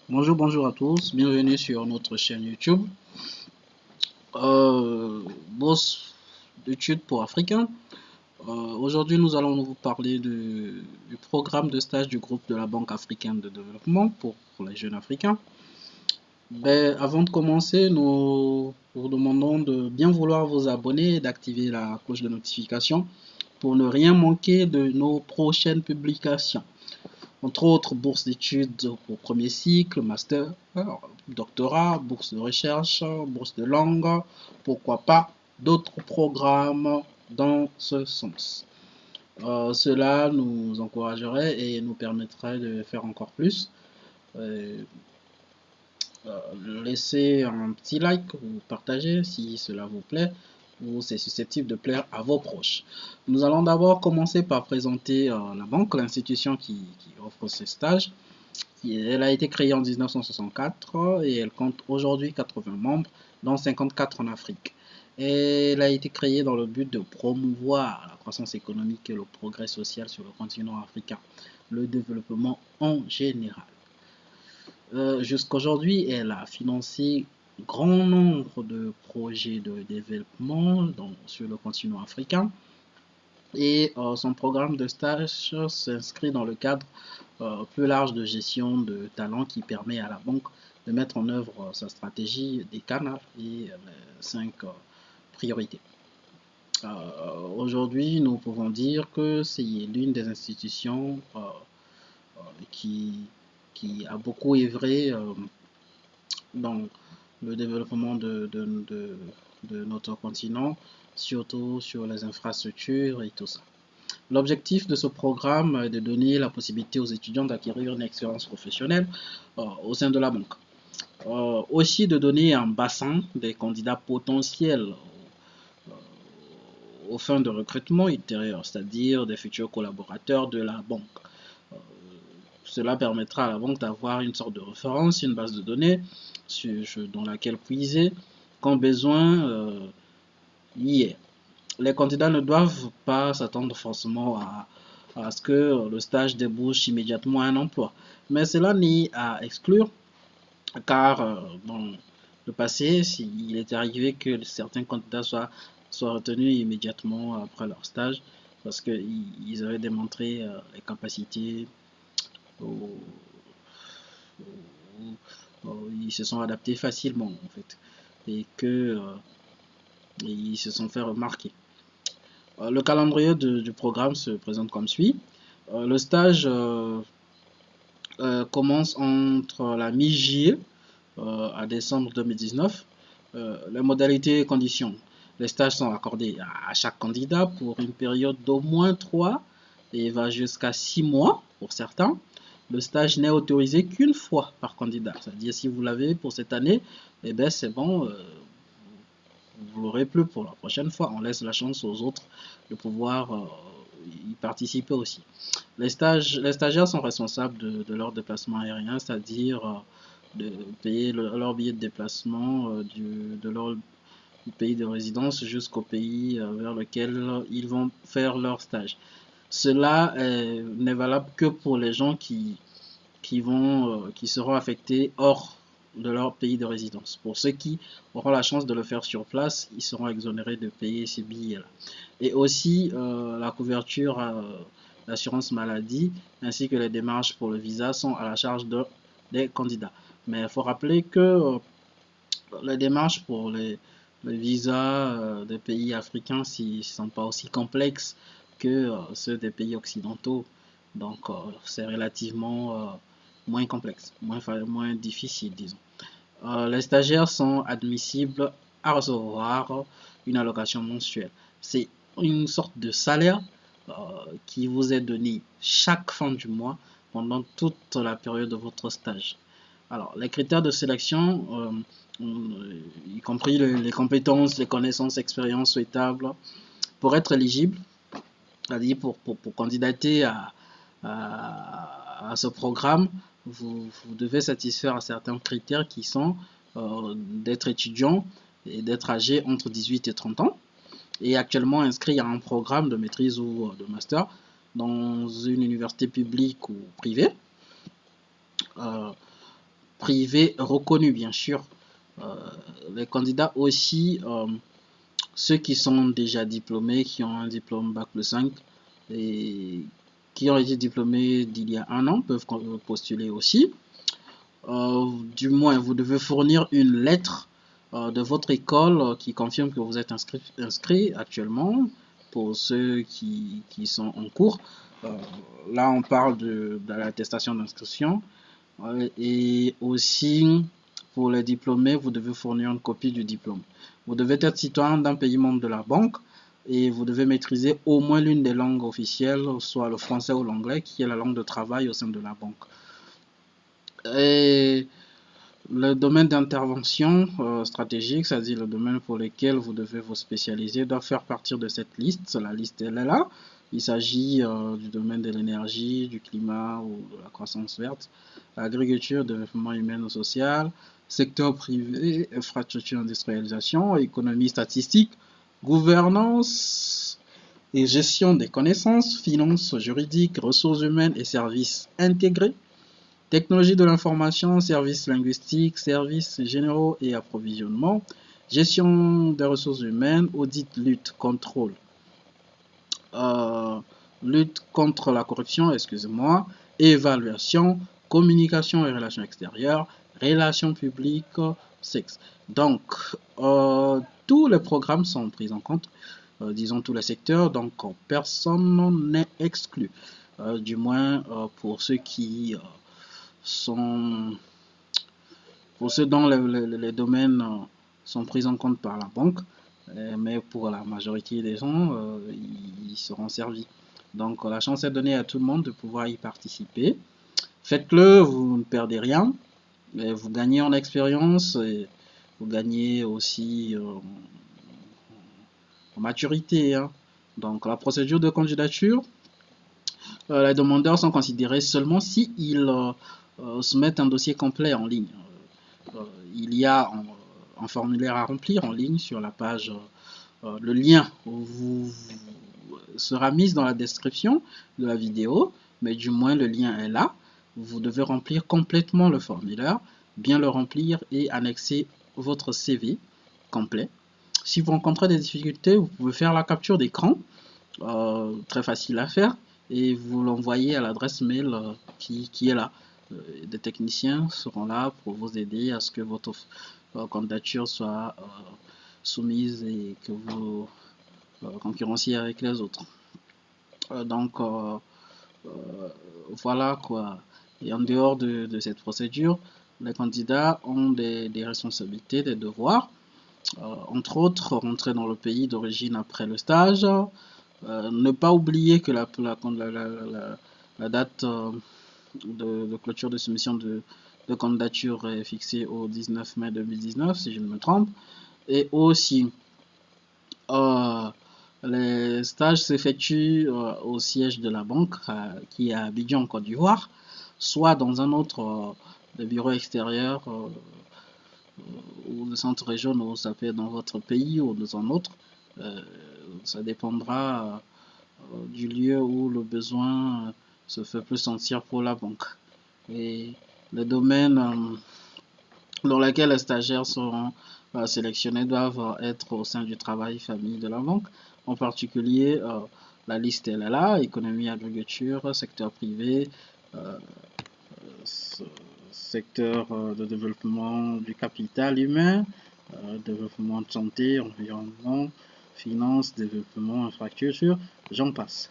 Bonjour à tous, bienvenue sur notre chaîne YouTube. Bourse d'études pour Africains. Aujourd'hui, nous allons vous parler du programme de stage du groupe de la Banque africaine de développement pour les jeunes africains. Avant de commencer, nous vous demandons de bien vouloir vous abonner et d'activer la cloche de notification pour ne rien manquer de nos prochaines publications. Entre autres, bourse d'études pour premier cycle, master, doctorat, bourse de recherche, bourse de langue, pourquoi pas d'autres programmes dans ce sens. Cela nous encouragerait et nous permettrait de faire encore plus. Laissez un petit like ou partagez si cela vous plaît ou c'est susceptible de plaire à vos proches. Nous allons d'abord commencer par présenter la banque, l'institution qui offre ces stages. Elle a été créée en 1964 et elle compte aujourd'hui 80 membres, dont 54 en Afrique. Et elle a été créée dans le but de promouvoir la croissance économique et le progrès social sur le continent africain, le développement en général. Jusqu'aujourd'hui, elle a financé grand nombre de projets de développement sur le continent africain et son programme de stage s'inscrit dans le cadre plus large de gestion de talent qui permet à la banque de mettre en œuvre sa stratégie des canaux et les 5 priorités. Aujourd'hui, nous pouvons dire que c'est l'une des institutions qui a beaucoup œuvré dans le développement de notre continent, surtout sur les infrastructures et tout ça. L'objectif de ce programme est de donner la possibilité aux étudiants d'acquérir une expérience professionnelle au sein de la banque. Aussi de donner un bassin des candidats potentiels aux fins de recrutement ultérieur, c'est-à-dire des futurs collaborateurs de la banque. Cela permettra à la banque d'avoir une sorte de référence, une base de données dans laquelle puiser quand besoin y est. Les candidats ne doivent pas s'attendre forcément à ce que le stage débouche immédiatement un emploi. Mais cela n'est à exclure car dans le passé, il est arrivé que certains candidats soient retenus immédiatement après leur stage parce qu'ils avaient démontré les capacités ils se sont adaptés facilement en fait et que ils se sont fait remarquer. Le calendrier du programme se présente comme suit. Le stage commence entre la mi-juillet à décembre 2019. Les modalités et conditions. Les stages sont accordés à chaque candidat pour une période d'au moins 3 et va jusqu'à 6 mois pour certains. Le stage n'est autorisé qu'une fois par candidat. C'est-à-dire si vous l'avez pour cette année, eh bien c'est bon, vous l'aurez plus pour la prochaine fois. On laisse la chance aux autres de pouvoir y participer aussi. Les stagiaires sont responsables de leur déplacement aérien, c'est-à-dire de payer leur billet de déplacement de leur pays de résidence jusqu'au pays vers lequel ils vont faire leur stage. Cela n'est valable que pour les gens qui seront affectés hors de leur pays de résidence. Pour ceux qui auront la chance de le faire sur place, ils seront exonérés de payer ces billets-là. Et aussi la couverture d'assurance maladie ainsi que les démarches pour le visa sont à la charge des candidats. Mais il faut rappeler que les démarches pour les visas des pays africains ne sont pas aussi complexes que ceux des pays occidentaux. Donc c'est relativement moins complexe, moins difficile, disons. Les stagiaires sont admissibles à recevoir une allocation mensuelle. C'est une sorte de salaire qui vous est donné chaque fin du mois pendant toute la période de votre stage. Alors, les critères de sélection, y compris les compétences, les connaissances, expériences souhaitables, pour être éligible, c'est-à-dire pour candidater à ce programme, vous devez satisfaire à certains critères qui sont d'être étudiant et d'être âgé entre 18 et 30 ans et actuellement inscrit à un programme de maîtrise ou de master dans une université publique ou privée. privé reconnu, bien sûr. Les candidats aussi, ceux qui sont déjà diplômés, qui ont un diplôme Bac plus 5 et qui ont été diplômés d'il y a un an, peuvent postuler aussi. Du moins, vous devez fournir une lettre de votre école qui confirme que vous êtes inscrit actuellement, pour ceux qui sont en cours. Là, on parle de l'attestation d'inscription. Et aussi, pour les diplômés, vous devez fournir une copie du diplôme. Vous devez être citoyen d'un pays membre de la banque et vous devez maîtriser au moins l'une des langues officielles, soit le français ou l'anglais, qui est la langue de travail au sein de la banque. Et le domaine d'intervention stratégique, c'est-à-dire le domaine pour lequel vous devez vous spécialiser, doit faire partie de cette liste. La liste, elle est là. Il s'agit du domaine de l'énergie, du climat ou de la croissance verte, agriculture, développement humain ou social, secteur privé, infrastructure, industrialisation, économie statistique, gouvernance et gestion des connaissances, finances juridiques, ressources humaines et services intégrés, technologie de l'information, services linguistiques, services généraux et approvisionnement, gestion des ressources humaines, audit, lutte, contrôle, lutte contre la corruption, excusez-moi, évaluation, communication et relations extérieures, relations publiques, sexe. Donc, tous les programmes sont pris en compte, disons tous les secteurs, donc personne n'est exclu, du moins pour ceux qui pour ceux dont les domaines sont pris en compte par la banque, mais pour la majorité des gens, ils seront servis. Donc la chance est donnée à tout le monde de pouvoir y participer. Faites-le, vous ne perdez rien, mais vous gagnez en expérience et vous gagnez aussi en maturité, hein. Donc la procédure de candidature, les demandeurs sont considérés seulement si ils soumettent un dossier complet en ligne. Il y a un formulaire à remplir en ligne sur la page. Le lien sera mis dans la description de la vidéo, mais du moins le lien est là. Vous devez remplir complètement le formulaire, bien le remplir et annexer votre CV complet. Si vous rencontrez des difficultés, vous pouvez faire la capture d'écran, très facile à faire, et vous l'envoyez à l'adresse mail qui est là. Des techniciens seront là pour vous aider à ce que votre candidature soit soumise et que vous concurrenciez avec les autres. Donc voilà quoi. Et en dehors de cette procédure, les candidats ont des responsabilités, des devoirs. Entre autres, rentrer dans le pays d'origine après le stage. Ne pas oublier que la date de clôture de soumission de candidature est fixée au 19 mai 2019, si je ne me trompe. Et aussi, les stages s'effectuent au siège de la banque, qui est à Abidjan, en Côte d'Ivoire, soit dans un autre bureau extérieur ou de centre régional, ça peut être dans votre pays ou dans un autre. Ça dépendra du lieu où le besoin se fait plus sentir pour la banque. Et les domaines dans lesquels les stagiaires seront sélectionnés doivent être au sein du travail famille de la banque. En particulier, la liste elle est là: économie, agriculture, secteur privé, secteur de développement du capital humain, développement de santé, environnement, finance, développement, infrastructure, j'en passe.